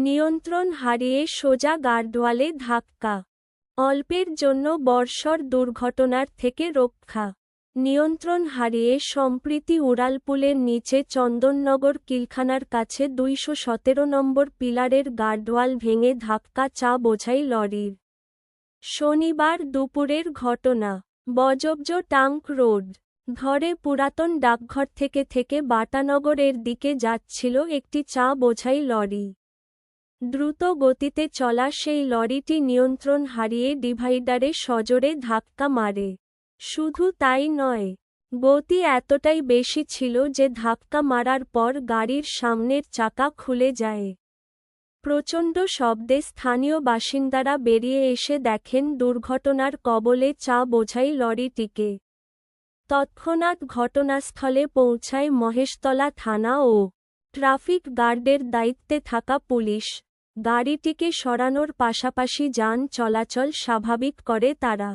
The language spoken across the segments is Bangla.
নিয়ন্ত্রণ হারিয়ে সোজা গার্ডওয়ালে ধাক্কা। অল্পের জন্য বর্ষর দুর্ঘটনার থেকে রক্ষা। নিয়ন্ত্রণ হারিয়ে সম্প্রতি উড়ালপুলের নিচে চন্দননগর কিলখানার কাছে ২১৭ নম্বর পিলারের গার্ডওয়াল ভেঙে ধাক্কা চা বোঝাই লরির। শনিবার দুপুরের ঘটনা। বজবজ টাঙ্ক রোড ধরে পুরাতন ডাকঘর থেকে বাটানগরের দিকে যাচ্ছিল একটি চা বোঝাই লরি। দ্রুত গতিতে চলা সেই লরিটি নিয়ন্ত্রণ হারিয়ে ডিভাইডারে সজোরে ধাক্কা মারে। শুধু তাই নয়, গতি এতটাই বেশি ছিল যে ধাক্কা মারার পর গাড়ির সামনের চাকা খুলে যায়। প্রচণ্ড শব্দে স্থানীয় বাসিন্দারা বেরিয়ে এসে দেখেন দুর্ঘটনার কবলে চা বোঝাই লরিটিকে। তৎক্ষণাৎ ঘটনাস্থলে পৌঁছায় মহেশতলা থানা ও ট্রাফিক গার্ডের দায়িত্বে থাকা পুলিশ। গাড়িটিকে সরানোর পাশাপাশি যান চলাচল স্বাভাবিক করে তারা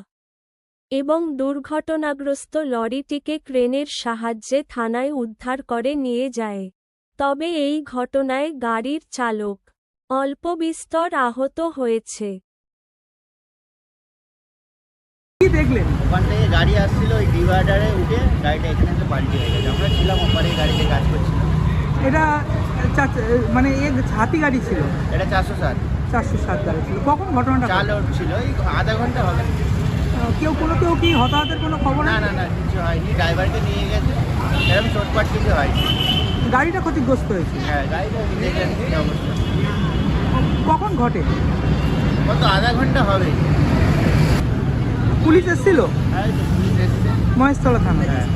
এবং দুর্ঘটনাগ্রস্ত লরিটিকে ক্রেনের সাহায্যে থানায় উদ্ধার করে নিয়ে যায়। তবে এই ঘটনায় গাড়ির চালক অল্পবিস্তর আহত হয়েছে। কি দেখলেন? ওখান থেকে গাড়ি আসছিল, ওই ডিভাইডারে উঠে গাড়িটা এখানে এসে পাল্টি হয়ে গেছে। আমরা ছিলাম ওপারে গাড়িতে কাজ করছিলাম। এটা মানে হাতি গাড়ি ছিল? এটা 407 গাড়ি ছিল। কখন ঘটনাটা? চাল ছিল এই আধা ঘন্টা হবে। কেউ কি হতাহতের কোনো খবর? না, কিছু হয়নি। ড্রাইভারকে নিয়ে গেছে, এরকম চোটপাট কিছু হয়নি। গাড়িটা ক্ষতিগ্রস্ত হয়েছে? হ্যাঁ, গাড়িটা দেখলেন কি অবস্থা। কখন ঘটে? কত আধা ঘন্টা হবে। পুলিশ এসেছিল? হ্যাঁ, পুলিশ এসছে। মহেশতলা থানা। হ্যাঁ।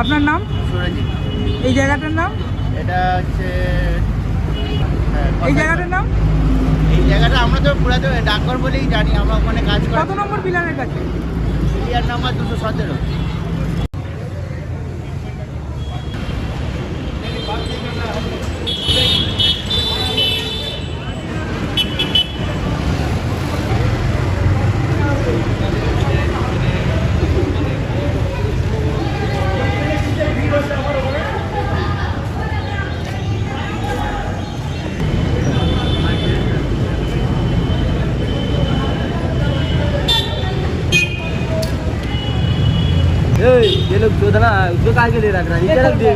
আপনার নাম? সুরজিৎ। এই জায়গাটার নাম? এটা হচ্ছে এই জায়গাটার নাম? এই জায়গাটা আমরা তো পুরাতন ডাকঘর বলেই জানি। আমরা ওখানে কাজ করি। কত নম্বর পিলারের কাছে? Pillar number 217। ये लोग जो था ना, जो कहा के ले रख रहा है, ये रख दे।